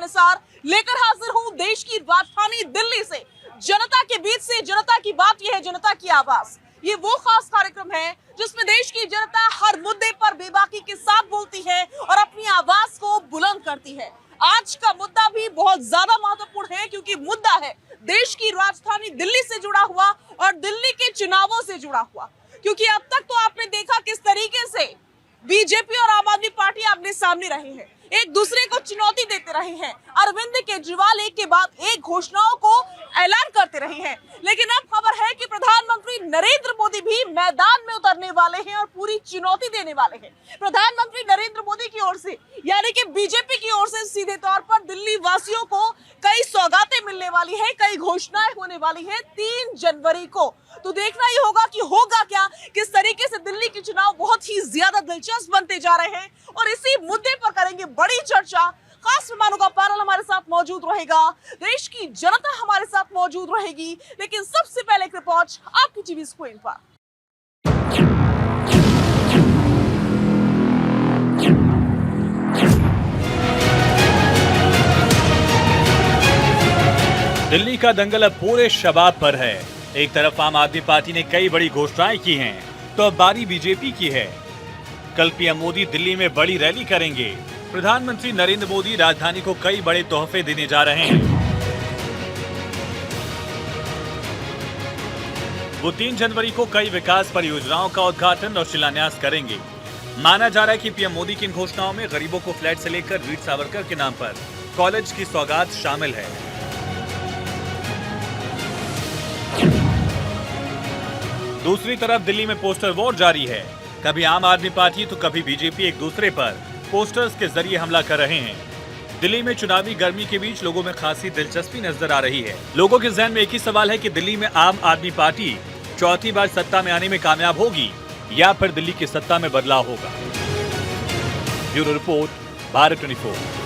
अनुसार लेकर हाजिर हूं देश की राजधानी दिल्ली से, जनता के बीच से। जनता की बात यह है, जनता की आवाज। ये वो खास कार्यक्रम है जिसमें देश की जनता हर मुद्दे पर बेबाकी के साथ बोलती है और अपनी आवाज को बुलंद करती है। आज का मुद्दा भी बहुत ज्यादा महत्वपूर्ण है क्योंकि मुद्दा है देश की राजधानी दिल्ली से जुड़ा हुआ और दिल्ली के चुनावों से जुड़ा हुआ। क्योंकि अब तक तो आपने देखा किस तरीके से बीजेपी और आम आदमी पार्टी आमने सामने रहे हैं, एक दूसरे को चुनौती देते रहे हैं। अरविंद केजरीवाल एक के बाद एक घोषणाओं को ऐलान करते रहे हैं, लेकिन अब खबर है कि प्रधानमंत्री नरेंद्र मोदी भी मैदान में उतरने वाले हैं और पूरी चुनौती देने वाले हैं। प्रधानमंत्री नरेंद्र मोदी की ओर से यानी कि बीजेपी की ओर से सीधे तौर पर दिल्ली वासियों को कई सौगातें मिलने वाली है, कई घोषणाएं होने वाली है 3 जनवरी को। तो देखना ही होगा कि होगा क्या, किस तरीके से दिल्ली के चुनाव बहुत ही ज्यादा दिलचस्प बनते जा रहे हैं और इसी मुद्दे पर करेंगे बड़ी चर्चा। खास मेहमानों का पैनल हमारे साथ मौजूद रहेगा, देश की जनता हमारे साथ मौजूद रहेगी, लेकिन सबसे पहले एक रिपोर्ट आपकी टीवी स्क्रीन पर। दिल्ली का दंगल अब पूरे शबाब पर है। एक तरफ आम आदमी पार्टी ने कई बड़ी घोषणाएं की हैं, तो अब बारी बीजेपी की है। कल पीएम मोदी दिल्ली में बड़ी रैली करेंगे। प्रधानमंत्री नरेंद्र मोदी राजधानी को कई बड़े तोहफे देने जा रहे हैं। वो 3 जनवरी को कई विकास परियोजनाओं का उद्घाटन और शिलान्यास करेंगे। माना जा रहा है कि पीएम मोदी की इन घोषणाओं में गरीबों को फ्लैट से लेकर वीर सावरकर के नाम पर कॉलेज की सौगात शामिल है। दूसरी तरफ दिल्ली में पोस्टर वॉर जारी है। कभी आम आदमी पार्टी तो कभी बीजेपी एक दूसरे पर पोस्टर्स के जरिए हमला कर रहे हैं। दिल्ली में चुनावी गर्मी के बीच लोगों में खासी दिलचस्पी नजर आ रही है। लोगों के जहन में एक ही सवाल है कि दिल्ली में आम आदमी पार्टी चौथी बार सत्ता में आने में कामयाब होगी या फिर दिल्ली की सत्ता में बदलाव होगा। Bureau report, Bharat 24।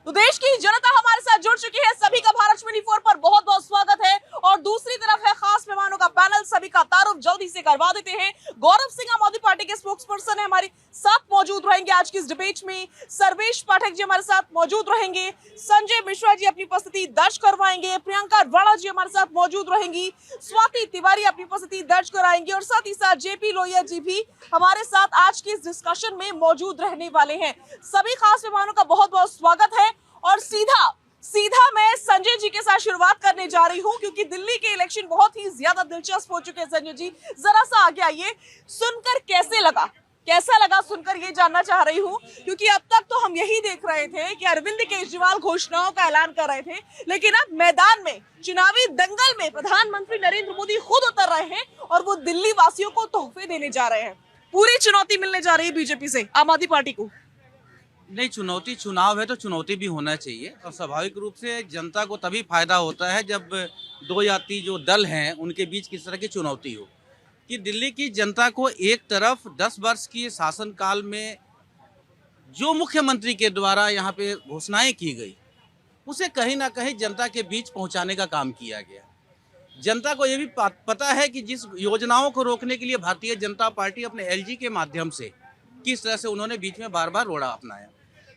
तो देश की जनता हमारे साथ जुड़ चुकी है, सभी का भारत 24 पर बहुत बहुत स्वागत है। और दूसरी तरफ है खास मेहमानों का पैनल, सभी का तारुफ जल्दी से करवा देते हैं। गौरव सिंह आम आदमी पार्टी के स्पोक्सपर्सन है, हमारे साथ मौजूद रहेंगे आज की इस डिबेट में। सर्वेश पाठक जी हमारे साथ मौजूद रहेंगे। संजय मिश्रा जी अपनी उपस्थिति दर्ज करवाएंगे। प्रियंका राणा जी हमारे साथ मौजूद रहेंगी। स्वाति तिवारी अपनी उपस्थिति दर्ज कराएंगे और साथ ही साथ जेपी लोहिया जी भी हमारे साथ आज की इस डिस्कशन में मौजूद रहने वाले हैं। सभी खास मेहमानों का बहुत बहुत स्वागत है। और सीधा मैं संजय जी के साथ शुरुआत करने जा रही हूं क्योंकि दिल्ली के इलेक्शन बहुत ही ज्यादा दिलचस्प हो चुके हैं। संजय जी जरा सा आगे आइए, सुनकर कैसा लगा सुनकर ये जानना चाह रही हूँ, क्योंकि अब तक तो हम यही देख रहे थे कि अरविंद केजरीवाल घोषणाओं का ऐलान कर रहे थे, लेकिन अब मैदान में चुनावी दंगल में प्रधानमंत्री नरेंद्र मोदी खुद उतर रहे हैं और वो दिल्ली वासियों को तोहफे देने जा रहे हैं। पूरी चुनौती मिलने जा रही है बीजेपी से आम आदमी पार्टी को। नहीं, चुनौती चुनाव है तो चुनौती भी होना चाहिए और स्वाभाविक रूप से जनता को तभी फायदा होता है जब 2 या 3 जो दल हैं उनके बीच किस तरह की चुनौती हो। कि दिल्ली की जनता को एक तरफ 10 वर्ष की शासनकाल में जो मुख्यमंत्री के द्वारा यहाँ पे घोषणाएं की गई उसे कहीं ना कहीं जनता के बीच पहुँचाने का काम किया गया। जनता को ये भी पता है कि जिस योजनाओं को रोकने के लिए भारतीय जनता पार्टी अपने एलजी के माध्यम से किस तरह से उन्होंने बीच में बार बार रोड़ा अपनाया,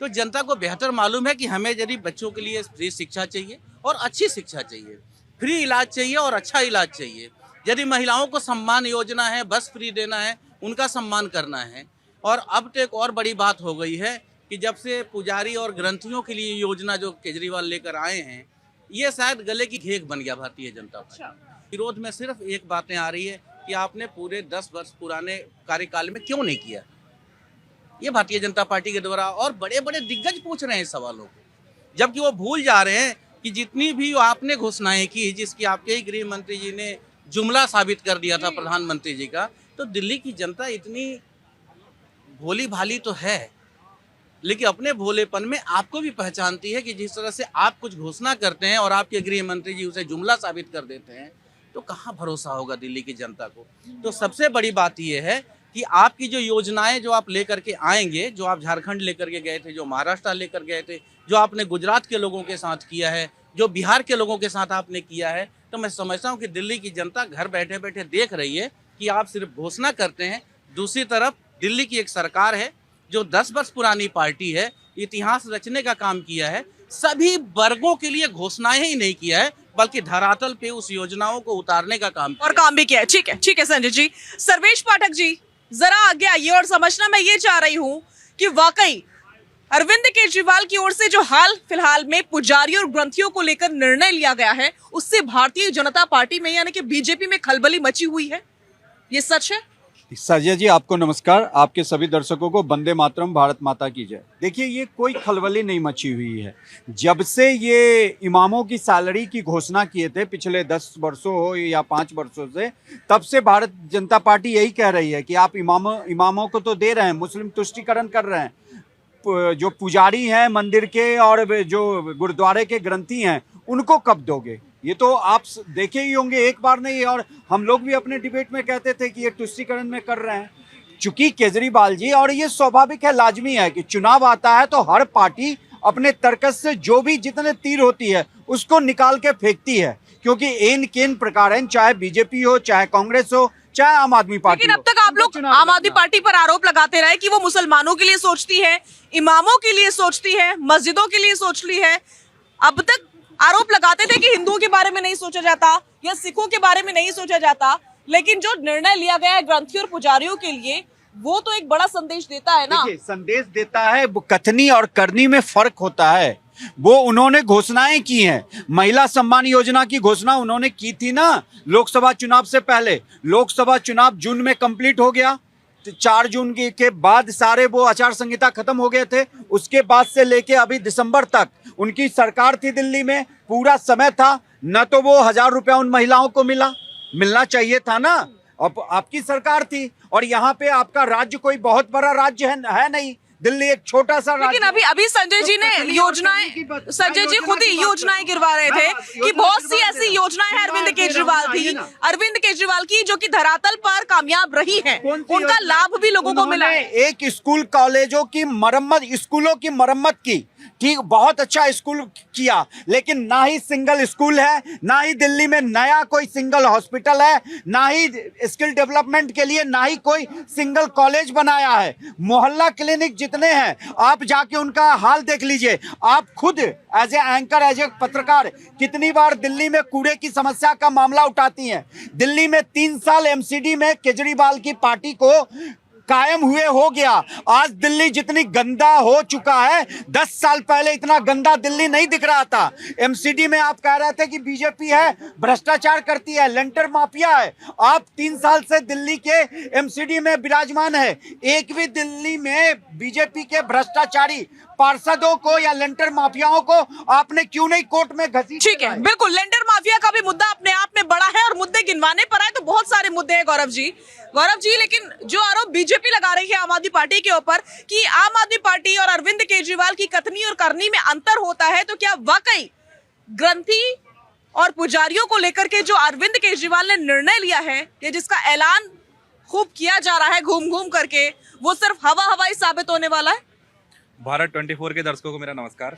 तो जनता को बेहतर मालूम है कि हमें यदि बच्चों के लिए फ्री शिक्षा चाहिए और अच्छी शिक्षा चाहिए, फ्री इलाज चाहिए और अच्छा इलाज चाहिए, यदि महिलाओं को सम्मान योजना है, बस फ्री देना है, उनका सम्मान करना है। और अब तो एक और बड़ी बात हो गई है कि जब से पुजारी और ग्रंथियों के लिए योजना जो केजरीवाल लेकर आए हैं, ये शायद गले की घेक बन गया भारतीय जनता पार्टी। विरोध में सिर्फ एक बातें आ रही है कि आपने पूरे 10 वर्ष पुराने कार्यकाल में क्यों नहीं किया। ये भारतीय जनता पार्टी के द्वारा और बड़े बड़े दिग्गज पूछ रहे हैं सवालों को, जबकि वो भूल जा रहे हैं कि जितनी भी आपने घोषणाएं की, जिसकी आपके ही गृह मंत्री जी ने जुमला साबित कर दिया था प्रधानमंत्री जी का, तो दिल्ली की जनता इतनी भोली भाली तो है, लेकिन अपने भोलेपन में आपको भी पहचानती है कि जिस तरह से आप कुछ घोषणा करते हैं और आपके गृह मंत्री जी उसे जुमला साबित कर देते हैं, तो कहाँ भरोसा होगा दिल्ली की जनता को। तो सबसे बड़ी बात यह है कि आपकी जो योजनाएं जो आप लेकर के आएंगे, जो आप झारखंड लेकर के गए थे, जो महाराष्ट्र लेकर गए थे, जो आपने गुजरात के लोगों के साथ किया है, जो बिहार के लोगों के साथ आपने किया है, तो मैं समझता हूं कि दिल्ली की जनता घर बैठे बैठे देख रही है कि आप सिर्फ घोषणा करते हैं। दूसरी तरफ दिल्ली की एक सरकार है जो 10 वर्ष पुरानी पार्टी है, इतिहास रचने का काम किया है, सभी वर्गों के लिए घोषणाएं ही नहीं किया है बल्कि धरातल पे उस योजनाओं को उतारने का काम और काम भी किया है। ठीक है संजय जी। सर्वेश पाठक जी, जरा आगे आइए और समझना मैं ये चाह रही हूँ कि वाकई अरविंद केजरीवाल की ओर से जो हाल फिलहाल में पुजारियों और ग्रंथियों को लेकर निर्णय लिया गया है, उससे भारतीय जनता पार्टी में यानी कि बीजेपी में खलबली मची हुई है, ये सच है? संजय जी, आपको नमस्कार। आपके सभी दर्शकों को वंदे मातरम, भारत माता की जय। देखिए, ये कोई खलबली नहीं मची हुई है। जब से ये इमामों की सैलरी की घोषणा किए थे पिछले 10 वर्षों हो या 5 वर्षों से, तब से भारत जनता पार्टी यही कह रही है कि आप इमामों को तो दे रहे हैं, मुस्लिम तुष्टीकरण कर रहे हैं, जो पुजारी हैं मंदिर के और जो गुरुद्वारे के ग्रंथी हैं उनको कब दोगे? ये तो आप देखे ही होंगे, एक बार नहीं, और हम लोग भी अपने डिबेट में कहते थे कि ये तुष्टीकरण में कर रहे हैं। चूंकि केजरीवाल जी, और ये स्वाभाविक है, लाजमी है कि चुनाव आता है तो हर पार्टी अपने तर्कस से जो भी जितने तीर होती है उसको निकाल के फेंकती है, क्योंकि इन किन प्रकार है, चाहे बीजेपी हो, चाहे कांग्रेस हो, चाहे आम आदमी पार्टी। लेकिन अब तक आप लोग आम आदमी पार्टी पर आरोप लगाते रहे कि वो मुसलमानों के लिए सोचती है, इमामों के लिए सोचती है, मस्जिदों के लिए सोचती है। अब तक आरोप लगाते थे कि हिंदुओं के बारे में नहीं सोचा जाता या सिखों के बारे में नहीं सोचा जाता, लेकिन जो निर्णय लिया गया है ग्रंथियों और पुजारियों के लिए, वो तो एक बड़ा संदेश देता है ना। संदेश देता है, कथनी और करनी में फर्क होता है। वो उन्होंने घोषणाएं की हैं, महिला सम्मान योजना की घोषणा उन्होंने की थी ना लोकसभा चुनाव से पहले। लोकसभा चुनाव जून में कंप्लीट हो गया, 4 जून के बाद सारे वो आचार संहिता खत्म हो गए थे। उसके बाद से लेके अभी दिसंबर तक उनकी सरकार थी दिल्ली में, पूरा समय था, न तो वो 1000 रुपया उन महिलाओं को मिलना चाहिए था ना। अब आपकी सरकार थी, और यहाँ पे आपका राज्य कोई बहुत बड़ा राज्य है नहीं, दिल्ली एक छोटा सा राज्य। लेकिन अभी संजय जी ने योजनाएं, संजय जी खुद ही योजनाएं गिरवा रहे थे कि बहुत सी ऐसी योजनाएं हैं अरविंद केजरीवाल की जो कि धरातल पर कामयाब रही हैं, उनका लाभ भी लोगों को मिला है। एक स्कूल कॉलेजों की मरम्मत, स्कूलों की मरम्मत की, ठीक, बहुत अच्छा स्कूल किया, लेकिन ना ही सिंगल स्कूल है, ना ही दिल्ली में नया कोई सिंगल हॉस्पिटल है, ना ही स्किल डेवलपमेंट के लिए ना ही कोई सिंगल कॉलेज बनाया है। मोहल्ला क्लिनिक जितने हैं आप जाके उनका हाल देख लीजिए। आप खुद as a anchor, as a पत्रकार कितनी बार दिल्ली में कूड़े की समस्या का मामला उठाती हैं। दिल्ली में 3 साल एमसीडी में केजरीवाल की पार्टी को कायम हुए हो गया। आज दिल्ली जितनी गंदा हो चुका है, 10 साल पहले इतना गंदा दिल्ली नहीं दिख रहा था। एमसीडी में आप कह रहे थे कि बीजेपी है, भ्रष्टाचार करती है, लेंटर माफिया है। आप 3 साल से दिल्ली के एमसीडी में विराजमान है, एक भी दिल्ली में बीजेपी के भ्रष्टाचारी पार्षदों को या लेंटर माफियाओं को आपने क्यों नहीं कोर्ट में घसीटा? ठीक है, बिल्कुल, लेंटर माफिया का भी मुद्दा अपने आप में बड़ा है, और मुद्दे गिनवाने पर आए तो बहुत सारे मुद्दे हैं गौरव जी। लेकिन जो आरोप बीजेपी लगा रही है आम आदमी पार्टी के ऊपर कि आम आदमी पार्टी और अरविंद केजरीवाल की कथनी और करनी में अंतर होता है, तो क्या वाकई ग्रंथी और पुजारियों को लेकर के जो अरविंद केजरीवाल ने निर्णय लिया है, ये जिसका ऐलान खूब किया जा रहा है घूम घूम करके, वो सिर्फ हवाई साबित होने वाला है? भारत 24 के दर्शकों को मेरा नमस्कार।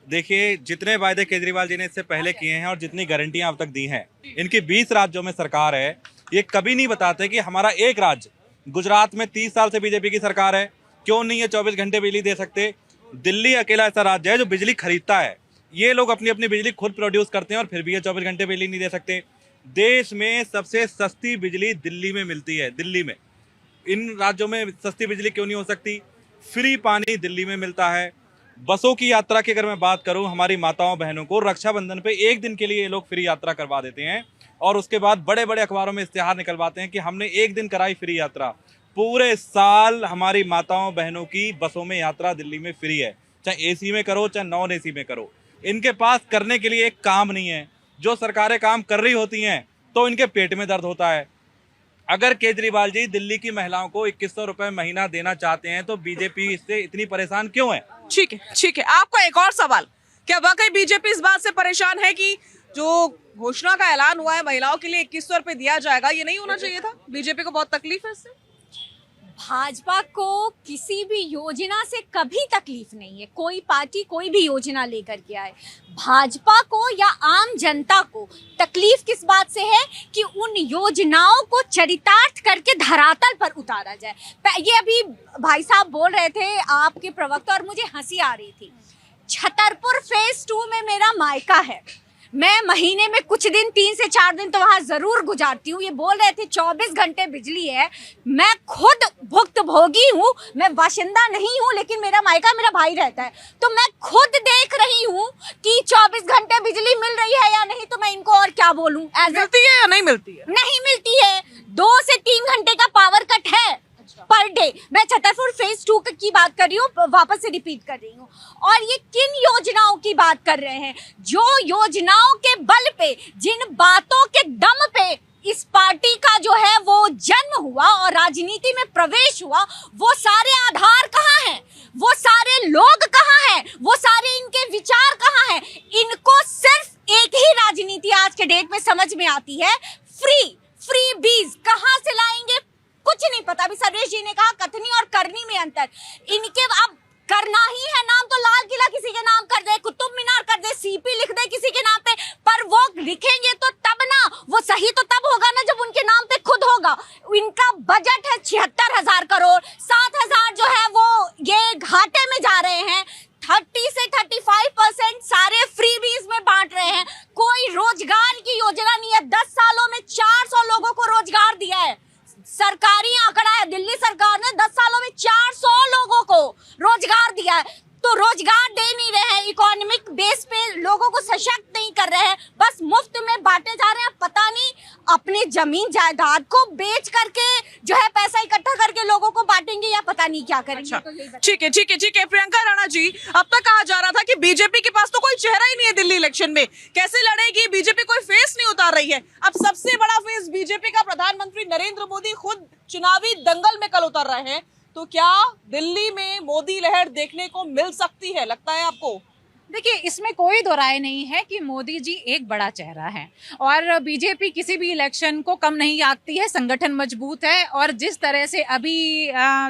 देखिए, जितने वायदे केजरीवाल जी ने इससे पहले किए हैं और जितनी गारंटियां अब तक दी हैं, इनकी 20 राज्यों में सरकार है, ये कभी नहीं बताते कि हमारा एक राज्य गुजरात में 30 साल से बीजेपी की सरकार है, क्यों नहीं ये 24 घंटे बिजली दे सकते। दिल्ली अकेला ऐसा राज्य है जो बिजली खरीदता है। ये लोग अपनी अपनी बिजली खुद प्रोड्यूस करते हैं और फिर भी ये 24 घंटे बिजली नहीं दे सकते। देश में सबसे सस्ती बिजली दिल्ली में मिलती है। दिल्ली में, इन राज्यों में सस्ती बिजली क्यों नहीं हो सकती? फ्री पानी दिल्ली में मिलता है। बसों की यात्रा की अगर मैं बात करूं, हमारी माताओं बहनों को रक्षाबंधन पे 1 दिन के लिए ये लोग फ्री यात्रा करवा देते हैं, और उसके बाद बड़े बड़े अखबारों में इश्तिहार निकलवाते हैं कि हमने 1 दिन कराई फ्री यात्रा। पूरे साल हमारी माताओं बहनों की बसों में यात्रा दिल्ली में फ्री है, चाहे एसी में करो चाहे नॉन एसी में करो। इनके पास करने के लिए एक काम नहीं है। जो सरकारें काम कर रही होती हैं तो इनके पेट में दर्द होता है। अगर केजरीवाल जी दिल्ली की महिलाओं को 2100 रुपए महीना देना चाहते हैं तो बीजेपी इससे इतनी परेशान क्यों है? ठीक है। आपका एक और सवाल, क्या वाकई बीजेपी इस बात से परेशान है कि जो घोषणा का ऐलान हुआ है महिलाओं के लिए 2100 रुपए दिया जाएगा, ये नहीं होना चाहिए था? बीजेपी को बहुत तकलीफ है इससे? भाजपा को किसी भी योजना से कभी तकलीफ नहीं है। कोई पार्टी कोई भी योजना लेकर के आए, भाजपा को या आम जनता को तकलीफ किस बात से है कि उन योजनाओं को चरितार्थ करके धरातल पर उतारा जाए। ये अभी भाई साहब बोल रहे थे आपके प्रवक्ता, और मुझे हंसी आ रही थी। छतरपुर फेज 2 में मेरा मायका है, मैं महीने में कुछ दिन 3 से 4 दिन तो वहां जरूर गुजारती हूँ। ये बोल रहे थे 24 घंटे बिजली है, मैं खुद भुक्तभोगी हूँ, मैं बाशिंदा नहीं हूँ, लेकिन मेरा मायका मेरा भाई रहता है, तो मैं खुद देख रही हूँ कि 24 घंटे बिजली मिल रही है या नहीं। तो मैं इनको और क्या बोलूँ, मिलती है या नहीं मिलती है? नहीं मिलती है। 2 से 3 घंटे का पावर कट है पर डे। मैं छतरपुर फेज 2 की बात कर रही हूँ, वापस से रिपीट कर रही हूँ। और ये किन योजनाओं की बात कर रहे हैं? जो योजनाओं के बल पे, जिन बातों के दम पे इस पार्टी का जो है वो जन्म हुआ और राजनीति में प्रवेश हुआ, वो सारे आधार कहाँ हैं? वो सारे लोग कहाँ हैं? वो सारे इनके विचार कहाँ हैं? इनको सिर्फ एक ही राजनीति आज के डेट में समझ में आती है, फ्री बीज। कहाँ से लाएंगे कुछ नहीं पता। अभी सर्वेश जी ने कहा कथनी और करनी में अंतर। इनके अब करना ही है नाम तो लाल किला किसी के नाम कर दे, कुतुब मीनार कर दे, सीपी लिख दे किसी के नाम पे, पर वो लिखेंगे तो तब ना, वो सही तो तब होगा ना जब उनके नाम पे खुद होगा। इनका बजट है 76,000 करोड़, 7,000 जो है वो ये घाटे में जा रहे हैं। 30 से 35% सारे फ्रीबीज में बांट रहे हैं। कोई रोजगार की योजना नहीं है। 10 सालों में 400 लोगों को रोजगार दिया है। सरकारी आंकड़ा है, दिल्ली सरकार ने 10 सालों में 400 लोगों को रोजगार दिया है। तो रोजगार दे नहीं रहे हैं, इकोनॉमिक बेस पे लोगों को सशक्त नहीं कर रहे हैं, बस मुफ्त में बांटे जा रहे हैं। पता नहीं अपने जमीन जायदाद को बेच करके जो है पैसा इकट्ठा करके लोगों को बांटेंगे या पता नहीं क्या करेंगे। अच्छा, ठीक है अब राणा जी, अब तक कहा जा रहा था कि बीजेपी के पास तो कोई चेहरा ही नहीं है दिल्ली इलेक्शन में, कैसे लड़ेगी? बीजेपी कोई फेस नहीं उतार रही है। अब सबसे बड़ा फेस बीजेपी का प्रधानमंत्री नरेंद्र मोदी खुद चुनावी दंगल में कल उतर रहे हैं, तो क्या दिल्ली में मोदी लहर देखने को मिल सकती है, लगता है आपको? देखिए, इसमें कोई दो राय नहीं है कि मोदी जी एक बड़ा चेहरा है और बीजेपी किसी भी इलेक्शन को कम नहीं आंकती है। संगठन मजबूत है और जिस तरह से अभी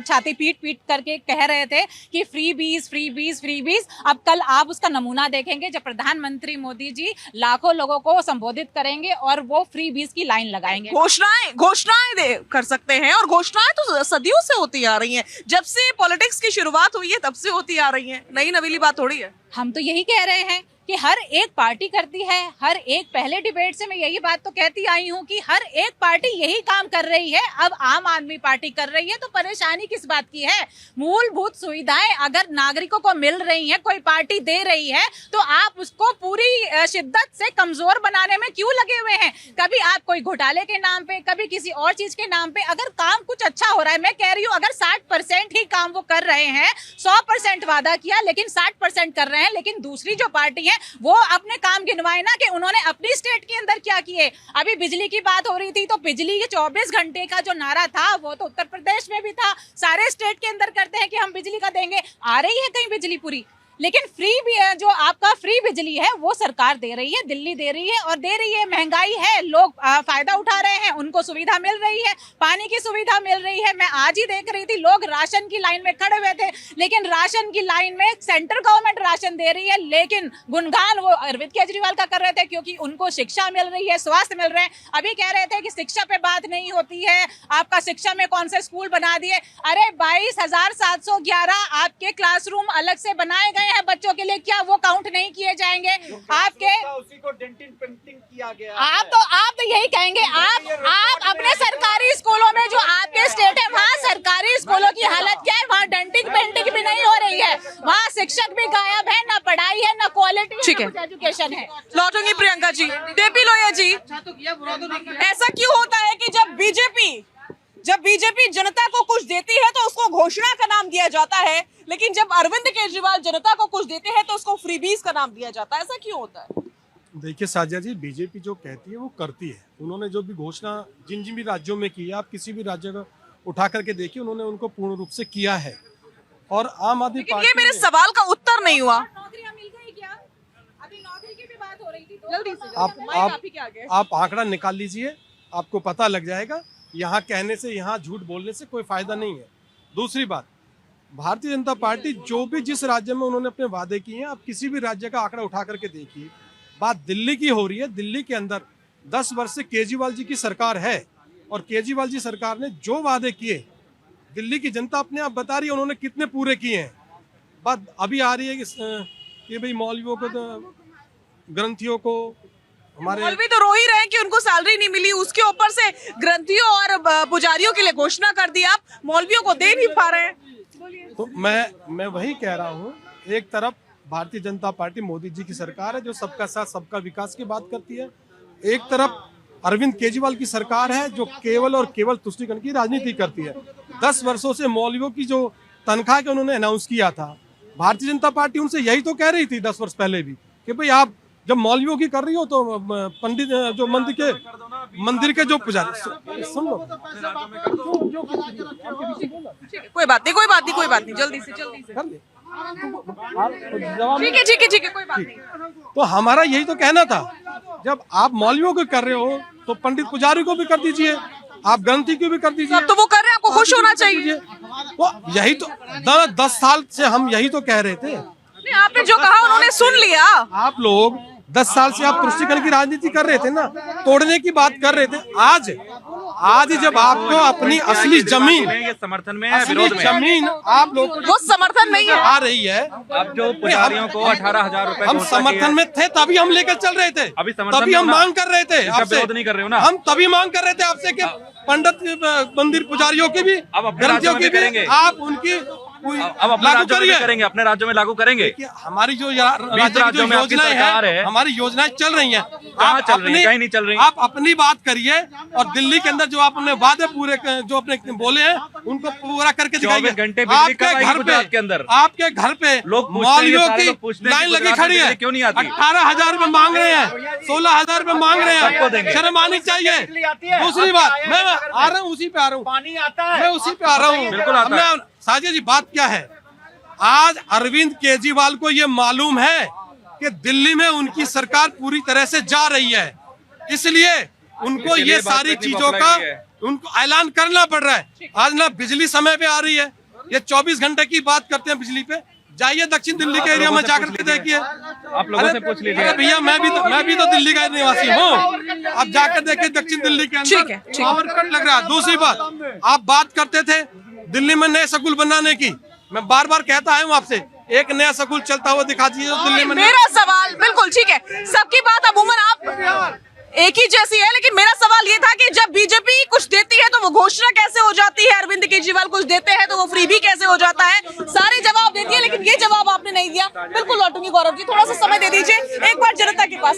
छाती पीट करके कह रहे थे कि फ्री बीज, अब कल आप उसका नमूना देखेंगे जब प्रधानमंत्री मोदी जी लाखों लोगों को संबोधित करेंगे और वो फ्री बीज की लाइन लगाएंगे। घोषणाएं कर सकते हैं, और घोषणाएं तो सदियों से होती आ रही हैं, जब से पॉलिटिक्स की शुरुआत हुई है तब से होती आ रही हैं, नई नवीली बात थोड़ी है। हम तो यही कह रहे हैं कि हर एक पार्टी करती है, हर एक, पहले डिबेट से मैं यही बात तो कहती आई हूँ कि हर एक पार्टी यही काम कर रही है। अब आम आदमी पार्टी कर रही है तो परेशानी किस बात की है? मूलभूत सुविधाएं अगर नागरिकों को मिल रही हैं, कोई पार्टी दे रही है, तो आप उसको पूरी शिद्दत से कमजोर बनाने में क्यों लगे हुए हैं? कभी आप कोई घोटाले के नाम पे, कभी किसी और चीज के नाम पे। अगर काम कुछ अच्छा हो रहा है, मैं कह रही हूँ अगर 60% ही काम वो कर रहे हैं, 100% वादा किया लेकिन 60% कर रहे हैं, लेकिन दूसरी जो पार्टी है वो अपने काम गिनवाए ना कि उन्होंने अपनी स्टेट के अंदर क्या किए। अभी बिजली की बात हो रही थी तो बिजली के 24 घंटे का जो नारा था वो तो उत्तर प्रदेश में भी था, सारे स्टेट के अंदर करते हैं कि हम बिजली का देंगे, आ रही है कहीं बिजली पूरी? लेकिन फ्री भी है, जो आपका फ्री बिजली है वो सरकार दे रही है, दिल्ली दे रही है और दे रही है। महंगाई है, लोग फायदा उठा रहे हैं, उनको सुविधा मिल रही है, पानी की सुविधा मिल रही है। मैं आज ही देख रही थी, लोग राशन की लाइन में खड़े हुए थे, लेकिन राशन की लाइन में सेंट्रल गवर्नमेंट राशन दे रही है, लेकिन गुणगान वो अरविंद केजरीवाल का कर रहे थे क्योंकि उनको शिक्षा मिल रही है, स्वास्थ्य मिल रहे हैं। अभी कह रहे थे कि शिक्षा पे बात नहीं होती है, आपका शिक्षा में कौन से स्कूल बना दिए। अरे 22,711 आपके क्लासरूम अलग से बनाए गए हैं बच्चों के लिए, क्या वो काउंट नहीं किए जाएंगे? आपके उसी को डेंटिंग पेंटिंग किया गया। आप तो यही कहेंगे, आप अपने सरकारी स्कूलों में जो आपके स्टेट है वहाँ सरकारी स्कूलों की हालत क्या है? वहाँ डेंटिंग पेंटिंग भी नहीं हो रही है, वहाँ शिक्षक भी गायब है, ना पढ़ाई है, ना क्वालिटी एजुकेशन है। लौटूंगी प्रियंका जी। जेपी लोहिया जी, ऐसा क्यों होता है कि जब बीजेपी जनता को कुछ देती है तो उसको घोषणा का नाम दिया जाता है, लेकिन जब अरविंद केजरीवाल जनता को कुछ देते हैं तो उसको फ्रीबीज का नाम दिया जाता है, ऐसा क्यों होता है? देखिए साजिया जी, बीजेपी जो कहती है वो करती है। उन्होंने जो भी घोषणा जिन जिन भी राज्यों में की है, आप किसी भी राज्य को उठा करके देखिए, उन्होंने उनको पूर्ण रूप से किया है। और आम आदमी पार्टी, ये मेरे सवाल का उत्तर नहीं हुआ। नौकरियां मिल गई क्या? अभी नौकरी की भी बात हो रही थी, जल्दी से आप आंकड़ा निकाल लीजिए, आपको पता लग जाएगा। यहाँ कहने से, यहाँ झूठ बोलने से कोई फायदा नहीं है। दूसरी बात, भारतीय जनता पार्टी जो भी जिस राज्य में उन्होंने अपने वादे किए हैं, आप किसी भी राज्य का आंकड़ा उठा करके देखिए। बात दिल्ली की हो रही है, दिल्ली के अंदर 10 वर्ष से केजरीवाल जी की सरकार है और केजरीवाल जी सरकार ने जो वादे किए, दिल्ली की जनता अपने आप बता रही है उन्होंने कितने पूरे किए हैं। बात अभी आ रही है कि भाई मौलवियों को, ग्रंथियों को, हमारे मौलवी तो रो ही रहे हैं कि उनको सैलरी नहीं मिली, उसके ऊपर से ग्रंथियों और पुजारियों के लिए घोषणा कर दी, आप मौलवियों को दे नहीं पा रहे हैं। तो मैं वही कह रहा हूँ, एक तरफ भारतीय जनता पार्टी मोदी जी की सरकार है जो सबका साथ सबका विकास की बात करती है, एक तरफ अरविंद केजरीवाल की सरकार है जो केवल और केवल तुष्टीकरण की राजनीति करती है। 10 वर्षों से मौलवियों की जो तनख्वाह के उन्होंने अनाउंस किया था, भारतीय जनता पार्टी उनसे यही तो कह रही थी 10 वर्ष पहले भी कि भाई आप जब मौलवियों की कर रही हो तो पंडित जो मंदिर के जो पुजारी, सुन लो, कोई बात नहीं, जल्दी से ठीक है, कोई बात नहीं। तो हमारा यही तो कहना था, जब आप मौलवियों को कर रहे हो तो पंडित पुजारी को भी कर दीजिए, आप ग्रंथी को भी कर दीजिए। अब तो वो कर रहे हैं, आपको खुश होना चाहिए। वो यही तो 10 साल से हम यही तो कह रहे थे। नहीं, आपने जो कहा उन्होंने सुन लिया। आप लोग 10 साल से आप तुष्टीकरण की राजनीति कर रहे थे ना, तोड़ने की बात कर रहे थे। आज जब आपको अपनी असली जमीन, ये समर्थन में है, विरोध में जमीन आप लोग वो समर्थन में ही है। आ रही है, अब जो पुजारियों को 18,000 रुपए हम समर्थन में थे तभी हम लेकर चल रहे थे, अभी समर्थन तभी में हम हो ना? मांग कर रहे थे आपसे, विरोध नहीं कर रहे हो ना? हम तभी मांग कर रहे थे आपसे कि पंडित मंदिर पुजारियों की भी, अब अपने ग्रंथियों राज्यों की में भी करेंगे। आप उनकी अब अपने लागू राज्यों में करिए। करेंगे, अपने राज्यों में लागू करेंगे। हमारी जो राज्य की राज्यों जो में आपकी योजनाएं सरकार हैं, है। हमारी योजनाएं चल रही हैं, कहाँ चल रही हैं? कहीं नहीं चल रही। आप अपनी बात करिए और दिल्ली के अंदर जो आपने वादे पूरे जो अपने बोले हैं उनको पूरा करके दिखाइए। 24 घंटे बिजली कब आएगी गुजरात के अंदर? आपके घर पे लोग पूछते हैं, मौलवियों सारे की लोग पूछते हैं लाइन कि लगी गुजरात में खड़ी है, बिजली क्यों नहीं आती? 18,000 रुपए मांग रहे हैं, 16,000 रुपए मांग रहे सबको हैं, देंगे। शर्म आनी चाहिए। दूसरी बात, मैं आ रहा हूँ, उसी पे आ रहा हूँ, पानी आता है, मैं उसी पे आ रहा हूँ। बिल्कुल आता है। साजिद जी, बात क्या है, आज अरविंद केजरीवाल को ये मालूम है कि दिल्ली में उनकी सरकार पूरी तरह से जा रही है, इसलिए उनको ये सारी चीजों का उनको ऐलान करना पड़ रहा है। आज ना बिजली समय पे आ रही है, ये 24 घंटे की बात करते हैं बिजली पे। जाइए दक्षिण दिल्ली के एरिया में जाकर के देखिए, आप लोगों से पूछ लीजिए। अरे भैया, मैं भी तो दिल्ली का निवासी हूँ, आप जाकर देखिए दक्षिण दिल्ली के अंदर पावर कट लग रहा है। दूसरी बात, आप बात करते थे दिल्ली में नए स्कूल बनाने की, मैं बार बार कहता हूँ आपसे, एक नया स्कूल चलता हुआ दिखा दीजिए दिल्ली में। मेरा सवाल, बिल्कुल ठीक है, सबकी बात अमूमन आप एक ही जैसी है, लेकिन मेरा सवाल ये था कि जब बीजेपी कुछ देती है तो वो घोषणा कैसे हो जाती है, अरविंद केजरीवाल कुछ देते हैं तो वो फ्री भी कैसे हो जाता है। सारे जवाब देती है, लेकिन ये जवाब आपने नहीं दिया। बिल्कुल लौटूंगी गौरव जी, थोड़ा सा समय दे दीजिए, एक बार जनता के पास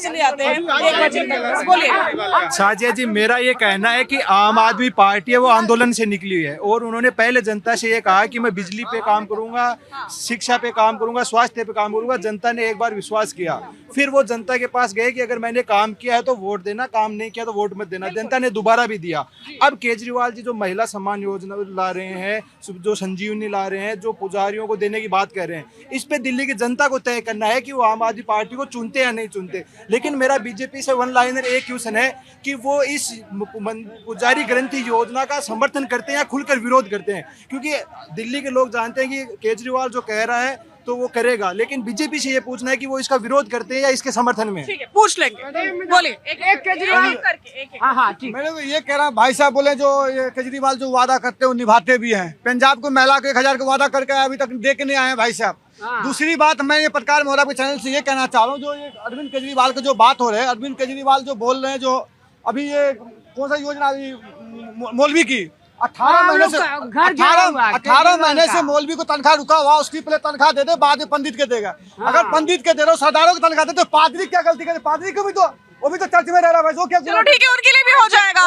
चले जाते हैं, एक बार जनता के पास बोलिए। साजिया जी, मेरा ये कहना है कि आम आदमी पार्टी है वो आंदोलन से निकली है और उन्होंने पहले जनता से ये कहा कि मैं बिजली पे काम करूंगा, शिक्षा पे काम करूंगा, स्वास्थ्य पे काम करूंगा। जनता ने एक बार विश्वास किया, फिर वो जनता के पास गए कि अगर मैंने काम किया है तो वोट देना, काम नहीं किया तो वोट मत देना। जनता ने दोबारा भी दिया। अब केजरीवाल जी जो महिला सम्मान योजना ला रहे हैं, जो संजीवनी ला रहे हैं, जो पुजारियों को देने की बात कर रहे हैं, इस पे दिल्ली की जनता को तय करना है कि वो आम आदमी पार्टी को चुनते या नहीं चुनते। लेकिन मेरा बीजेपी से वन लाइनर एक क्वेश्चन है कि वो इस पुजारी ग्रंथि योजना का समर्थन करते हैं या खुलकर विरोध करते हैं, क्योंकि दिल्ली के लोग जानते हैं कि केजरीवाल जो कह रहा है तो वो करेगा, लेकिन बीजेपी से ये पूछना है कि वो इसका विरोध करते हैं या इसके समर्थन में। ठीक है, पूछ लेंगे, बोलिए एक केजरीवाल करके। हाँ ठीक। मैंने तो ये कह रहा हूँ, भाई साहब बोले जो ये केजरीवाल जो वादा करते हैं वो निभाते भी हैं। पंजाब को महिला को 1,000 का वादा करके अभी तक दे के नहीं आए हैं भाई साहब। दूसरी बात, मैं ये पत्रकार महोदय के चैनल से ये कहना चाह रहा हूँ, जो ये अरविंद केजरीवाल का जो बात हो रहा है, अरविंद केजरीवाल जो बोल रहे हैं, जो अभी ये कौन सा योजना मौलवी की 18 महीने से मौलवी को तनख्वाह रुका हुआ, उसकी पहले तनख्वाह दे दे, बाद में पंडित के देगा। अगर पंडित के दे रहे हो, सरदारों की तनख्वाह दे तो पादरी क्या गलती करे? पादरी को भी तो, वो भी तो चर्च में रह रहा है, वो क्या? चलो ठीक है, उनके लिए भी हो जाएगा।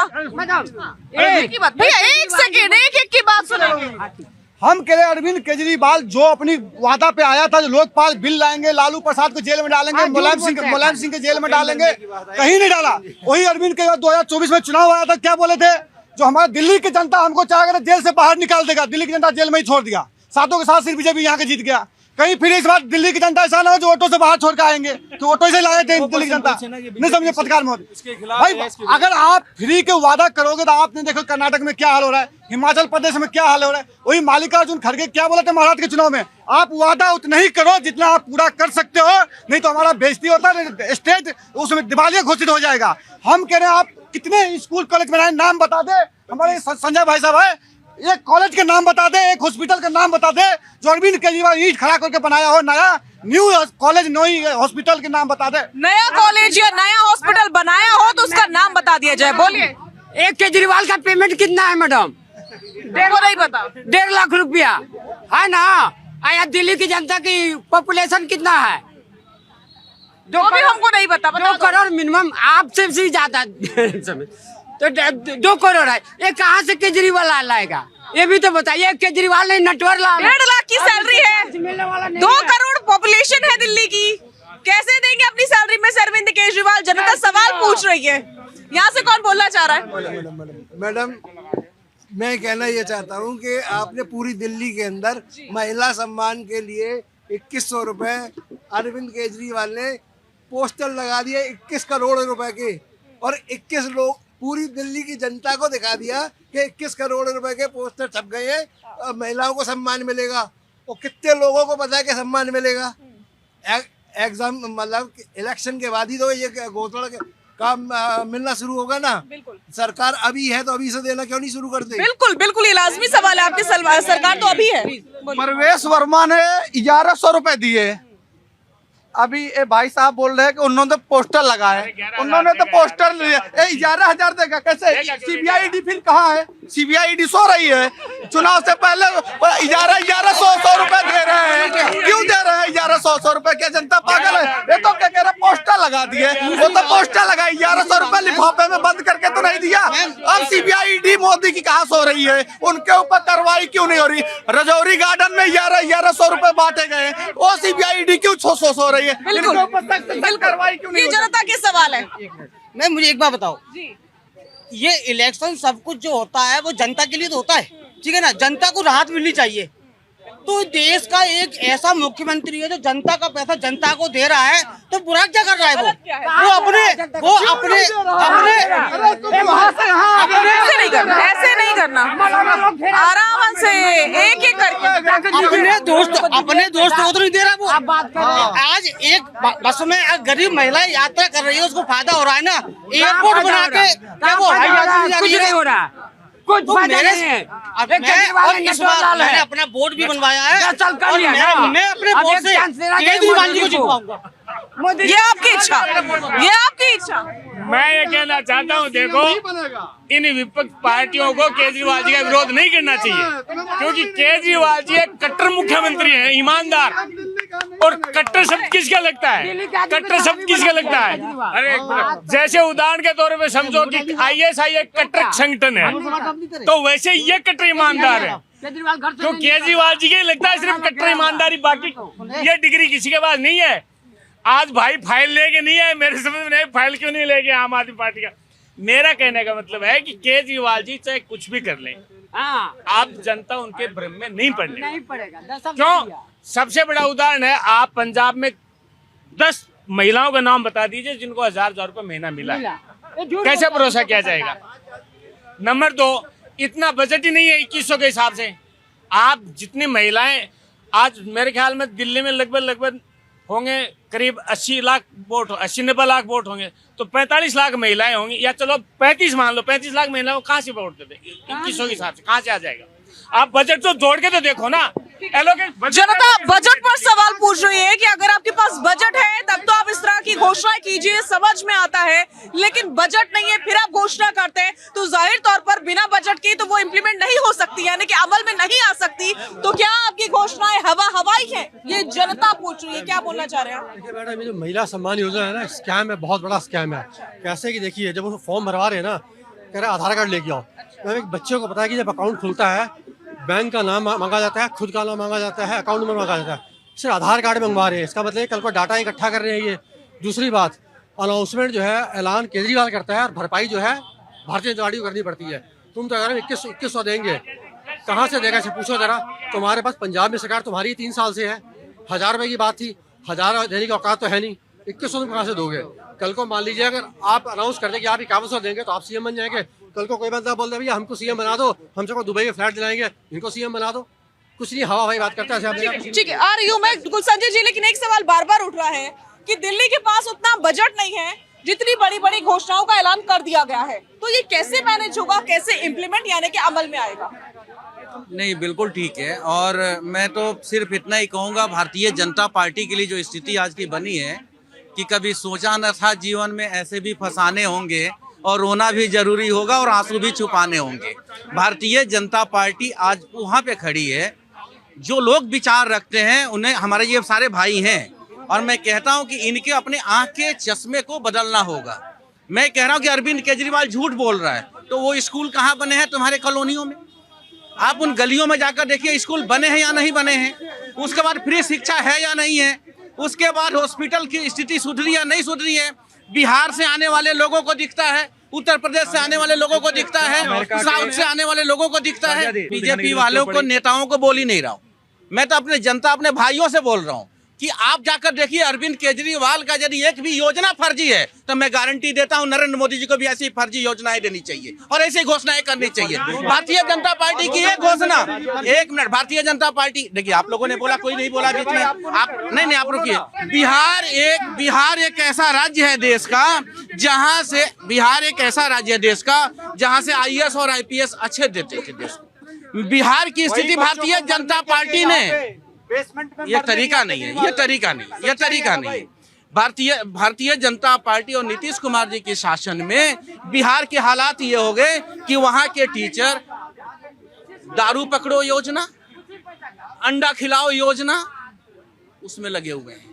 भैया एक सेकेंड, एक की बात सुनेंगे। हम कह रहे हैं अरविंद केजरीवाल जो अपनी वादा पे आया था, जो लोकपाल बिल लाएंगे, लालू प्रसाद को जेल में डालेंगे, मुलायम सिंह के जेल में डालेंगे, कहीं नहीं डाला। वही अरविंद केजरीवाल 2024 में चुनाव आया था, क्या बोले थे? जो हमारा दिल्ली की जनता हमको चाहेगा जेल से बाहर निकाल देगा, दिल्ली की जनता जेल में ही छोड़ दिया। सातों के साथ सिर्फ बीजेपी यहाँ के जीत गया। कहीं फिर इस बार दिल्ली की जनता ऐसा ना हो जो ऑटो से बाहर छोड़ के आएंगे तो ऑटो से लाए थे दिल्ली की जनता नहीं समझे पत्रकार महोदय भाई अगर आप फ्री के वादा करोगे तो आपने देखो कर्नाटक में क्या हाल हो रहा है, हिमाचल प्रदेश में क्या हाल हो रहा है। वही मल्लिकार्जुन खड़गे क्या बोला था महाराष्ट्र के चुनाव में, आप वादा उतना ही करो जितना आप पूरा कर सकते हो, नहीं तो हमारा बेइज्जती होता है, स्टेट उसमें दिवालिया घोषित हो जाएगा। हम कह रहे हैं आप कितने स्कूल कॉलेज बनाए, नाम बता दे हमारे संजय भाई साहब है, एक कॉलेज के नाम बता दे, एक हॉस्पिटल का नाम बता दे जो अरविंद केजरीवाल ईंट खड़ा करके बनाया हो, नया न्यू कॉलेज न्यू हॉस्पिटल के नाम बता दे। नया कॉलेज या नया हॉस्पिटल बनाया हो तो उसका नाम बता दिया जाए। बोलिए। एक केजरीवाल का पेमेंट कितना है मैडम? देखो नहीं पता। 1.5 लाख रुपया है ना। आया दिल्ली की जनता की पॉपुलेशन कितना है? वो भी हमको नहीं पता। 2 करोड़ मिनिमम, आपसे भी ज्यादा तो 2 करोड़ है। ये कहाँ से केजरीवाल लाएगा ये भी तो बताइए। केजरीवाल ने नटवर ला 1.5 लाख की सैलरी है, 2 करोड़ पॉपुलेशन है दिल्ली की, कैसे देंगे अपनी सैलरी में से अरविंद केजरीवाल? जनता सवाल पूछ रही है। यहाँ से कौन बोलना चाह रहा है? मैडम मैं कहना ये चाहता हूँ कि आपने पूरी दिल्ली के अंदर महिला सम्मान के लिए 2100 रुपए अरविंद केजरीवाल ने पोस्टर लगा दिए 21 करोड़ रुपए के, और 21 लोग पूरी दिल्ली की जनता को दिखा दिया कि 21 करोड़ रुपए के पोस्टर छप गए हैं, महिलाओं को सम्मान मिलेगा। और कितने लोगों को पता है कि सम्मान मिलेगा? एग्जाम मतलब इलेक्शन के बाद ही तो ये घोषणा काम मिलना शुरू होगा ना। बिल्कुल। सरकार अभी है तो अभी से देना क्यों नहीं शुरू करते? बिल्कुल बिल्कुल, ये लाजमी सवाल है। आपकी सरकार तो अभी है। परवेश वर्मा ने 1100 रुपए दिए। अभी ये भाई साहब बोल रहे हैं कि उन्होंने पोस्टर लगाए, उन्होंने तो पोस्टर लिए 11,000 देगा कैसे? सीबीआईडी फिर कहाँ है? सीबीआईडी सो रही है। चुनाव से पहले 1100 रुपए दे रहे हैं, क्यों दे रहे हैं 1100 रुपए? क्या जनता पागल है? ये तो क्या कह रहे पोस्टर लगा दिए, वो तो पोस्टर लगाई 1100 रुपए लिफाफे में बंद करके तो नहीं दिया। अब सीबीआईडी मोदी की कहाँ सो रही है? उनके ऊपर कार्रवाई क्यों नहीं हो रही? रजौरी गार्डन में 1100 रुपए बांटे गए, वो सीबीआईडी क्यों सो रही है? बिल्कुल कार्रवाई क्यों नहीं? ये जनता के सवाल है। मैं मुझे एक बात बताओ जी, ये इलेक्शन सब कुछ जो होता है वो जनता के लिए तो होता है, ठीक है ना। जनता को राहत मिलनी चाहिए। तो देश का एक ऐसा मुख्यमंत्री है जो जनता का पैसा जनता को दे रहा है, तो बुरा क्या कर रहा है वो अपने ऐसे नहीं करना, आराम से एक एक करके अपने दोस्त को तो नहीं दे रहा वो। आज एक बस में गरीब महिला यात्रा कर रही है, उसको फायदा हो रहा है ना। एयरपोर्ट बना के क्या वो कुछ नहीं हो रहा, कुछ फायदा नहीं है। मैंने अपना बोर्ड भी बनवाया है, मैं अपने बोर्ड से केजरीवाल जी को जितवाऊंगा। ये आपकी इच्छा, ये आपकी इच्छा। मैं ये कहना चाहता हूँ, देखो इन विपक्ष पार्टियों को केजरीवाल जी का विरोध नहीं करना चाहिए, क्योंकि केजरीवाल जी एक कट्टर मुख्यमंत्री हैं, ईमानदार। और कट्टर शब्द किसका लगता है? कट्टर शब्द किसका लगता है? अरे जैसे उदाहरण के तौर पे समझो कि ISI एक कट्टर संगठन है, तो वैसे ये कट्टर ईमानदार है। तो केजरीवाल जी के लगता है सिर्फ कट्टर ईमानदारी, बाकी ये डिग्री किसी के पास नहीं है। आज भाई फाइल लेके नहीं है, मेरे समझ में नहीं फाइल क्यों नहीं लेके आम आदमी पार्टी का। मेरा कहने का मतलब है कि केजरीवाल जी चाहे कुछ भी कर लें, आप जनता उनके भ्रम में नहीं पड़ेगा। क्यों? सबसे बड़ा उदाहरण है, आप पंजाब में 10 महिलाओं का नाम बता दीजिए जिनको 1000 रुपए महीना मिला है, कैसे भरोसा किया जाएगा? नंबर 2, इतना बजट ही नहीं है 2100 के हिसाब से। आप जितनी महिलाएं, आज मेरे ख्याल में दिल्ली में लगभग होंगे करीब 80 लाख वोट, 80-90 लाख वोट होंगे, तो 45 लाख महिलाएं होंगी, या चलो 35 मान लो, 35 लाख महिलाओं को कहाँ से वोट देते? 2100 के हिसाब से कहाँ से आ जाएगा? आप बजट तो जोड़ के तो देखो ना। जनता बजट पर सवाल पूछ रही है कि अगर आपके पास बजट है तब तो आप इस तरह की घोषणाएं कीजिए, समझ में आता है, लेकिन बजट नहीं है फिर आप घोषणा करते हैं, तो जाहिर तौर पर बिना बजट के तो वो इम्प्लीमेंट नहीं हो सकती, यानी कि अमल में नहीं आ सकती। तो क्या आपकी घोषणाएं हवाई है? ये जनता पूछ रही है, क्या बोलना चाह रहे हैं? देखिए मैडम, ये जो महिला सम्मान योजना है ना, स्कैम है, बहुत बड़ा स्कैम है। कैसे कि देखिए, जब वो फॉर्म भरवा रहे हैं ना, कह रहे आधार कार्ड लेके आओ। एक बच्चे को पता है कि जब अकाउंट खुलता है, बैंक का नाम मांगा जाता है, खुद का नाम मांगा जाता है, अकाउंट नंबर मांगा जाता है, सिर्फ आधार कार्ड मंगवा रहे हैं। इसका मतलब कल को डाटा इकट्ठा कर रहे हैं ये। दूसरी बात, अनाउंसमेंट जो है, ऐलान केजरीवाल करता है और भरपाई जो है भारतीय जनता पार्टी को करनी पड़ती है। तुम तो अगर 2100 देंगे, कहाँ से देगा? पूछो जरा। तुम्हारे पास पंजाब में सरकार तुम्हारी 3 साल से है, 1000 रुपए की बात थी, 1000 देने की औकात तो है नहीं, 2100 कहाँ से दोगे? कल को मान लीजिए अगर आप अनाउंस कर दें कि आप 5100 देंगे तो आप सीएम बन जाएंगे। कल को कोई बंदा बोल दे भैया हमको सीएम बना दो, हम सबको दुबई में फ्लैट दिलाएंगे, इनको सीएम बना दो। कुछ नहीं, हवा भाई बात करता है। ठीक है, आ रही हूँ मैं संजय जी, लेकिन एक सवाल बार बार उठ रहा है कि दिल्ली के पास उतना बजट नहीं है, जितनी बड़ी बड़ी घोषणाओं का ऐलान कर दिया गया है, तो ये कैसे मैनेज होगा, कैसे इम्प्लीमेंट यानी कि अमल में आएगा? नहीं, बिल्कुल ठीक है। और मैं तो सिर्फ इतना ही कहूँगा, भारतीय जनता पार्टी के लिए जो स्थिति आज की बनी है कि कभी सोचा न था जीवन में ऐसे भी फंसाने होंगे और रोना भी जरूरी होगा और आंसू भी छुपाने होंगे। भारतीय जनता पार्टी आज वहाँ पे खड़ी है, जो लोग विचार रखते हैं उन्हें, हमारे ये सारे भाई हैं, और मैं कहता हूँ कि इनके अपने आँख के चश्मे को बदलना होगा। मैं कह रहा हूँ कि अरविंद केजरीवाल झूठ बोल रहा है, तो वो स्कूल कहाँ बने हैं तुम्हारे कॉलोनियों में? आप उन गलियों में जाकर देखिए स्कूल बने हैं या नहीं बने हैं। उसके बाद फ्री शिक्षा है या नहीं है। उसके बाद हॉस्पिटल की स्थिति सुधरी या नहीं सुधरी है। बिहार से आने वाले लोगों को दिखता है, उत्तर प्रदेश से आने वाले लोगों को दिखता है, साउथ से आने वाले लोगों को दिखता है। बीजेपी वालों को, नेताओं को बोल ही नहीं रहा हूँ मैं, तो अपने जनता, अपने भाइयों से बोल रहा हूँ कि आप जाकर देखिए अरविंद केजरीवाल का यदि एक भी योजना फर्जी है तो मैं गारंटी देता हूं नरेंद्र मोदी जी को भी ऐसी फर्जी योजनाएं देनी चाहिए और ऐसी घोषणाएं करनी चाहिए। भारतीय जनता पार्टी की एक घोषणा, 1 मिनट, भारतीय जनता पार्टी, देखिए आप लोगों ने बोला, कोई नहीं बोला बीच में, आप नहीं, आप रुकिए। बिहार एक ऐसा राज्य है देश का जहाँ से, बिहार एक ऐसा राज्य है देश का जहाँ से IAS और IPS अच्छे देते थे देश को। बिहार की स्थिति भारतीय जनता पार्टी ने, ये तरीका नहीं है, ये तरीका नहीं। भारतीय जनता पार्टी और नीतीश कुमार जी के शासन में बिहार के हालात ये हो गए कि वहां के टीचर दारू पकड़ो योजना, अंडा खिलाओ योजना, उसमें लगे हुए हैं।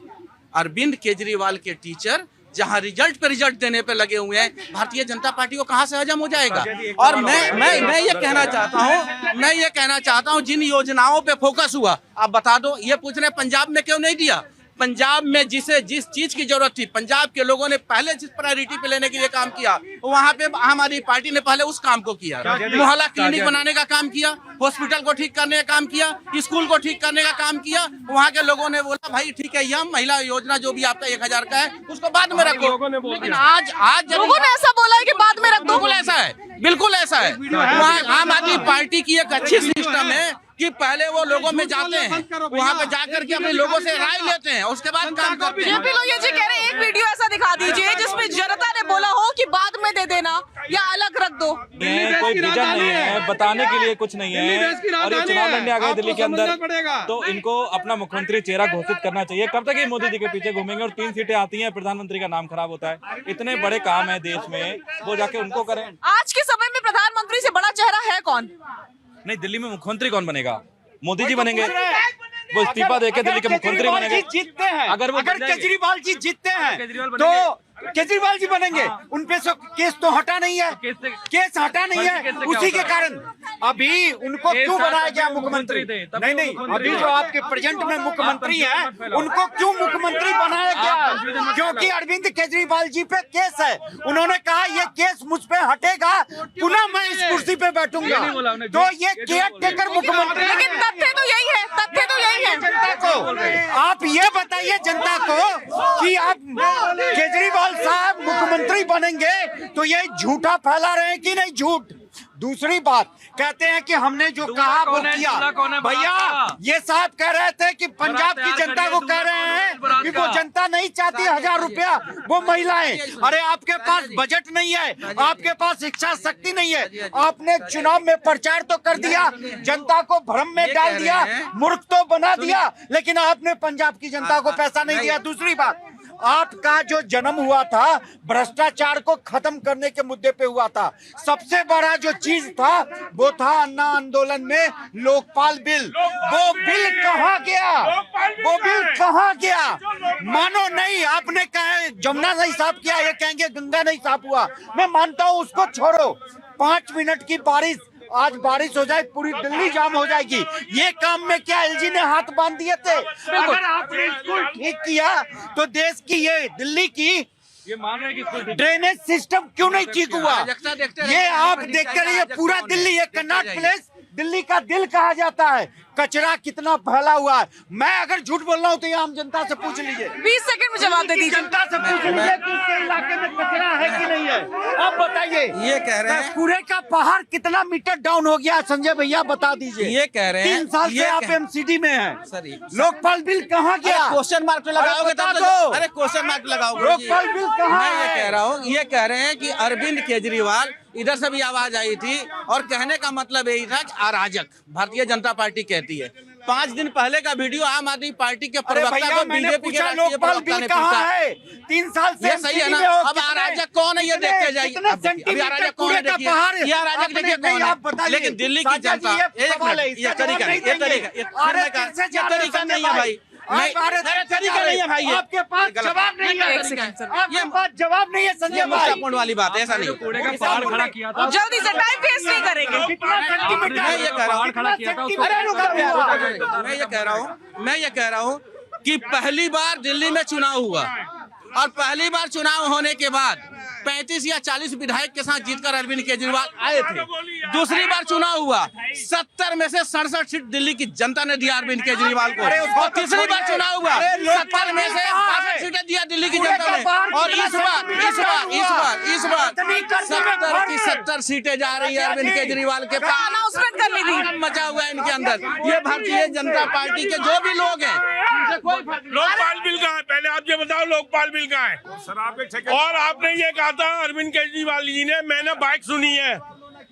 अरविंद केजरीवाल के टीचर जहां रिजल्ट पे रिजल्ट देने पे लगे हुए हैं, भारतीय जनता पार्टी को कहां से हजम हो जाएगा? और मैं ये कहना चाहता हूं जिन योजनाओं पे फोकस हुआ, आप बता दो। ये पूछ रहे पंजाब में क्यों नहीं दिया? पंजाब में जिस चीज की जरूरत थी, पंजाब के लोगों ने पहले जिस प्रायोरिटी पे लेने के लिए काम किया, वहाँ पे हमारी पार्टी ने पहले उस काम को किया। मोहल्ला क्लिनिक बनाने का काम किया, हॉस्पिटल को ठीक करने का काम किया, स्कूल को ठीक करने का काम किया। वहाँ के लोगों ने बोला भाई ठीक है, यह महिला योजना जो भी आपका 1000 का है उसको बाद में रखो। लेकिन आज लोगों ने ऐसा बोला है कि बाद में रख दो। बिल्कुल ऐसा है। वहाँ आम आदमी पार्टी की एक अच्छी सिस्टम है कि पहले वो लोगों में जाते हैं, वहाँ पे जाकर के अपने लोगों से राय लेते हैं, उसके बाद काम करते हैं। जेपी लोहिया जी कह रहे हैं एक वीडियो ऐसा दिखा दीजिए जिसमें जनता ने बोला हो कि बाद में दे देना या अलग रख दो। कोई विजन नहीं है, बताने के लिए कुछ नहीं है, और ये चुनाव लड़ने आ गए दिल्ली के अंदर, तो इनको अपना मुख्यमंत्री चेहरा घोषित करना चाहिए। कब तक ये मोदी जी के पीछे घूमेंगे? और 3 सीटें आती हैं, प्रधानमंत्री का नाम खराब होता है। इतने बड़े काम है देश में, वो जाके उनको करें। आज के समय में प्रधानमंत्री से बड़ा चेहरा है कौन? नहीं, दिल्ली में मुख्यमंत्री कौन बनेगा? मोदी जी बनेंगे। वो इस्तीफा देके दिल्ली के मुख्यमंत्री बनेंगे। जीतते हैं, अगर केजरीवाल जी जीतते हैं तो केजरीवाल जी बनेंगे। उन पे केस तो हटा नहीं है, केस हटा नहीं है, उसी के कारण अभी उनको क्यों बनाया गया मुख्यमंत्री? नहीं, अभी जो आपके प्रेजेंट में मुख्यमंत्री हैं उनको क्यों मुख्यमंत्री बनाया गया? क्योंकि अरविंद केजरीवाल जी पे केस है। उन्होंने कहा ये केस मुझ पे हटेगा, पुनः मैं इस कुर्सी पे बैठूंगा। तो ये केयर टेकर मुख्यमंत्री। लेकिन तथ्य तो यही है, तथ्य तो यही है। जनता को आप ये बताइए, जनता को कि आप केजरीवाल साहब मुख्यमंत्री बनेंगे तो ये झूठा फैला रहे हैं कि नहीं झूठ? दूसरी बात, कहते हैं कि हमने जो कहा वो किया। भैया ये साहब कह रहे थे कि पंजाब की जनता को कह रहे हैं कि वो जनता नहीं चाहती 1000 रुपया वो महिलाएं। अरे आपके पास बजट नहीं है, आपके पास इच्छा शक्ति नहीं है। आपने चुनाव में प्रचार तो कर दिया, जनता को भ्रम में डाल दिया, मूर्ख तो बना दिया, लेकिन आपने पंजाब की जनता को पैसा नहीं दिया। दूसरी बात, आपका जो जन्म हुआ था भ्रष्टाचार को खत्म करने के मुद्दे पे हुआ था। सबसे बड़ा जो चीज था वो था अन्ना आंदोलन में लोकपाल बिल। वो बिल कहाँ गया? वो बिल कहाँ गया? मानो नहीं, आपने कहा जमुना नहीं साफ किया, ये कहेंगे गंगा नहीं साफ हुआ। मैं मानता हूँ, उसको छोड़ो। 5 मिनट की बारिश, आज बारिश हो जाए पूरी दिल्ली जाम हो जाएगी। ये काम में क्या एलजी ने हाथ बांध दिए थे? अगर आपने स्कूल ठीक किया तो देश की, ये दिल्ली की ये मान रहे हैं कि ड्रेनेज सिस्टम क्यों नहीं ठीक हुआ? ये आप देखकर, ये पूरा दिल्ली, ये कन्नॉट प्लेस दिल्ली का दिल कहा जाता है। कचरा कितना फैला हुआ है। मैं अगर झूठ बोल रहा हूँ तो ये आम जनता से पूछ लीजिए, 20 सेकंड में जवाब दे दीजिए। जनता से पूछ लीजिए कि उसके इलाके में कचरा है कि नहीं है। आप बताइए, ये कह रहे हैं कूड़े का पहाड़ कितना मीटर डाउन हो गया, संजय भैया बता दीजिए। ये कह रहे हैं 3 साल से आप एमसीडी में हैं। सर लोकपाल बिल कहाँ गया? क्वेश्चन मार्क लगाओगे तब तो, अरे क्वेश्चन मार्क लगाओगे। लोकपाल बिल कहाँ मैं ये है? कह रहा हूँ, ये कह रहे हैं कि अरविंद केजरीवाल, इधर से भी आवाज आई थी और कहने का मतलब यही था कि अराजक भारतीय जनता पार्टी कहती है। 5 दिन पहले का वीडियो आम आदमी पार्टी के प्रवक्ता को बीजेपी के राष्ट्रीय प्रवक्ता ने पूछा है। 3 साल से ये सही है ना। अब अराजक कौन है ये देखते जाइए। अभी अराजक कौन है देखिए, ये अराजक देखिए कौन है। लेकिन दिल्ली की जनता, ये तरीका नहीं, ये तरीका नहीं है भाई, तरीका नहीं है भाई। आपके पास जवाब नहीं है, आपके पास जवाब नहीं है संजय भाई। पूर्ण वाली बात है, ऐसा नहीं। जल्दी से, टाइम वेस्ट नहीं करेंगे। मैं ये कह रहा हूँ कि पहली बार दिल्ली में चुनाव हुआ और पहली बार चुनाव होने के बाद 35 या 40 विधायक के साथ जीतकर अरविंद केजरीवाल आए थे। दूसरी बार चुनाव हुआ, 70 में से 67 सीट दिल्ली की जनता ने दिया अरविंद केजरीवाल को। और तीसरी बार चुनाव हुआ, 70 में से 62 सीटें दिया दिल्ली की जनता ने। और इस बार 70 की 70 सीटें जा रही है अरविंद केजरीवाल के पास। अनाउंसमेंट कर ली थी, मचा हुआ है इनके अंदर। ये भारतीय जनता पार्टी के जो भी लोग हैं, लोकपाल बिल कहाँ है? पहले आप ये बताओ, लोकपाल बिल कहाँ है? और आपने ये कहा था अरविंद केजरीवाल जी ने, मैंने बाइक सुनी है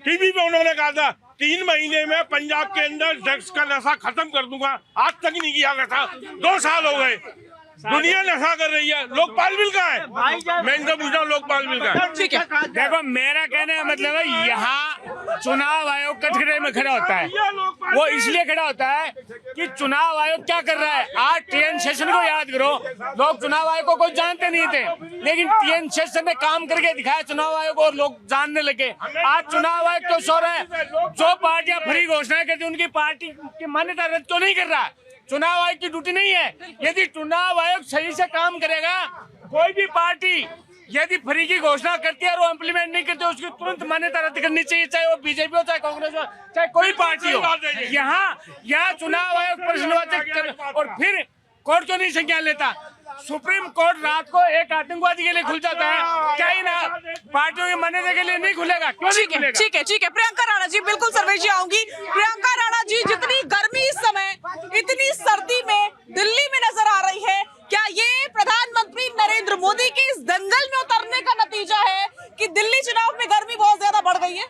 टीवी पे, उन्होंने कहा था 3 महीने में पंजाब के अंदर ड्रग्स का नशा खत्म कर दूंगा। आज तक नहीं किया नशा, 2 साल हो गए। दुनिया नशा कर रही है। लोकपाल बिल कहाँ है? मैं इनसे पूछा हूँ, लोकपाल बिल कहाँ है? ठीक है। देखो, मेरा कहने का मतलब है, यहाँ चुनाव आयोग कटघरे में खड़ा होता है। वो इसलिए खड़ा होता है कि चुनाव आयोग क्या कर रहा है। आज टीएन शेषन को याद करो, लोग चुनाव आयोग को कोई जानते नहीं थे, लेकिन टीएन शेषन ने काम करके दिखाया चुनाव आयोग और लोग जानने लगे। आज चुनाव आयोग क्यों सो रहा है? जो पार्टियां फ्री घोषणाएं करती उनकी पार्टी की मान्यता रद्द क्यों नहीं कर रहा? चुनाव आयोग की ड्यूटी नहीं है। यदि चुनाव आयोग सही से काम करेगा, कोई भी पार्टी यदि फ्री की घोषणा करती है और वो इम्प्लीमेंट नहीं करती, उसकी तुरंत मान्यता रद्द करनी चाहिए, चाहे वो बीजेपी हो, चाहे कांग्रेस हो, चाहे कोई पार्टी हो। यहाँ चुनाव आयोग परिनिर्वाचित और फिर कोर्ट क्यों नहीं संज्ञान लेता? सुप्रीम कोर्ट रात को एक आतंकवादी के लिए खुल जाता है, क्या ही ना पार्टियों की मान्यता के लिए नहीं खुलेगा? क्यों नहीं खुलेगा? ठीक है। प्रियंका राणा जी, बिल्कुल सर्वेश जी आऊंगी। प्रियंका राणा जी, जितनी गर्मी इस समय इतनी सर्दी में दिल्ली में नजर आ रही है, क्या ये प्रधानमंत्री नरेंद्र मोदी के इस दंगल में उतरने का नतीजा है कि दिल्ली चुनाव में गर्मी बहुत ज्यादा बढ़ गई है?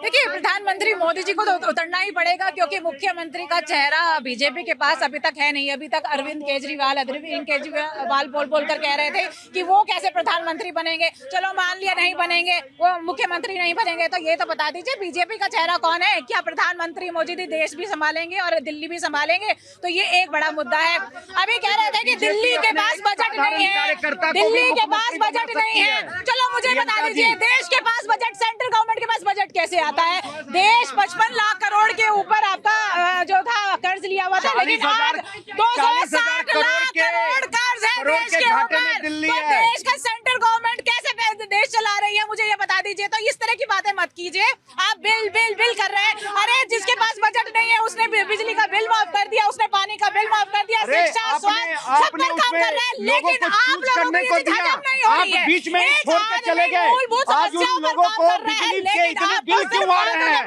देखिए, प्रधानमंत्री मोदी जी को तो उतरना ही पड़ेगा, क्योंकि मुख्यमंत्री का चेहरा बीजेपी के पास अभी तक है नहीं। अभी तक अरविंद केजरीवाल बोल कर कह रहे थे कि वो कैसे प्रधानमंत्री बनेंगे। चलो मान लिया नहीं बनेंगे, वो मुख्यमंत्री नहीं बनेंगे, तो ये तो बता दीजिए बीजेपी का चेहरा कौन है? क्या प्रधानमंत्री मोदी जी देश भी संभालेंगे और दिल्ली भी संभालेंगे? तो ये एक बड़ा मुद्दा है। अभी कह रहे थे कि दिल्ली के पास बजट नहीं है, दिल्ली के पास बजट नहीं है। चलो मुझे बता दीजिए, देश के पास बजट, सेंट्रल गवर्नमेंट के पास बजट कैसे आता है? देश 55 लाख करोड़ के ऊपर आपका जो था कर्ज लिया हुआ था, लेकिन आज 260 लाख करोड़ कर्ज है देश के ऊपर। तो देश का सेंट्रल गवर्नमेंट कैसे देश चला रही है, मुझे ये बता दीजिए। तो इस तरह की बातें मत कीजिए। आप बिल कर रहे हैं। अरे जिसके पास बजट नहीं है उसने बिजली का बिल माफ कर दिया, उसने पानी का बिल माफ कर दिया, शिक्षा, स्वास्थ्य सब पर काम कर रहे हैं, लेकिन आप लोगों को ये हजम नहीं हो रही है। बीच में छोड़ के चले गए। आज उन लोगों को बिजली के इतने बिल क्यों आ रहे हैं,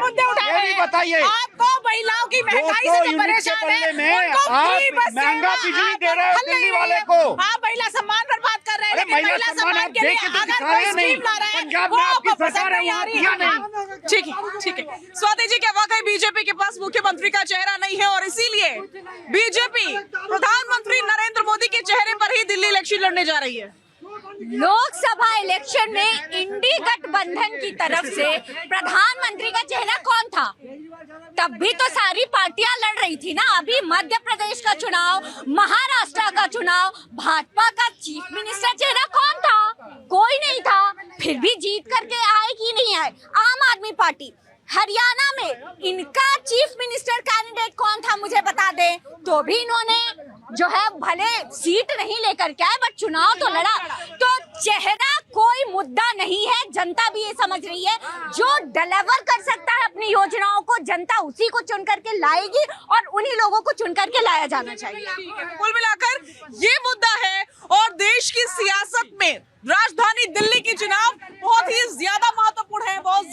ये भी बताइए। आपको महिलाओं की महंगाई से जो परेशान है, उनको फ्री बस महंगा बिजली दे रहे हो दिल्ली वाले को। आप महिला सम्मान पर बात कर रहे हैं, लेकिन महिला सम्मान के लिए अगर कोई स्कीम ला रहा है, पंजाब में आपकी सरकार है, वहाँ किया नहीं। ठीक है। स्वाति जी, क्या वाकई बीजेपी के पास मुख्यमंत्री का चेहरा नहीं है और इसीलिए बीजेपी प्रधानमंत्री नरेंद्र मोदी के चेहरे पर ही दिल्ली इलेक्शन लड़ने जा रही है? लोकसभा इलेक्शन में इंडी गठबंधन की तरफ से प्रधानमंत्री का चेहरा कौन था? तब भी तो सारी पार्टियां लड़ रही थी ना। अभी मध्य प्रदेश का चुनाव, महाराष्ट्र का चुनाव, भाजपा का चीफ मिनिस्टर चेहरा कौन था? कोई नहीं था। फिर भी जीत करके आए कि नहीं आए? आम आदमी पार्टी। हरियाणा में इनका चीफ मिनिस्टर कैंडिडेट कौन था मुझे बता दें, तो भी इन्होंने जो है भले सीट नहीं लेकर के आए बट चुनाव तो लड़ा। तो चेहरा कोई मुद्दा नहीं है, जनता भी ये समझ रही है। जो डिलीवर कर सकता है अपनी योजनाओं को, जनता उसी को चुन करके लाएगी और उन्हीं लोगों को चुन करके लाया जाना चाहिए। कुल मिलाकर ये मुद्दा है और देश की सियासत में राजधानी दिल्ली की चुनाव बहुत ही ज्यादा महत्वपूर्ण है, बहुत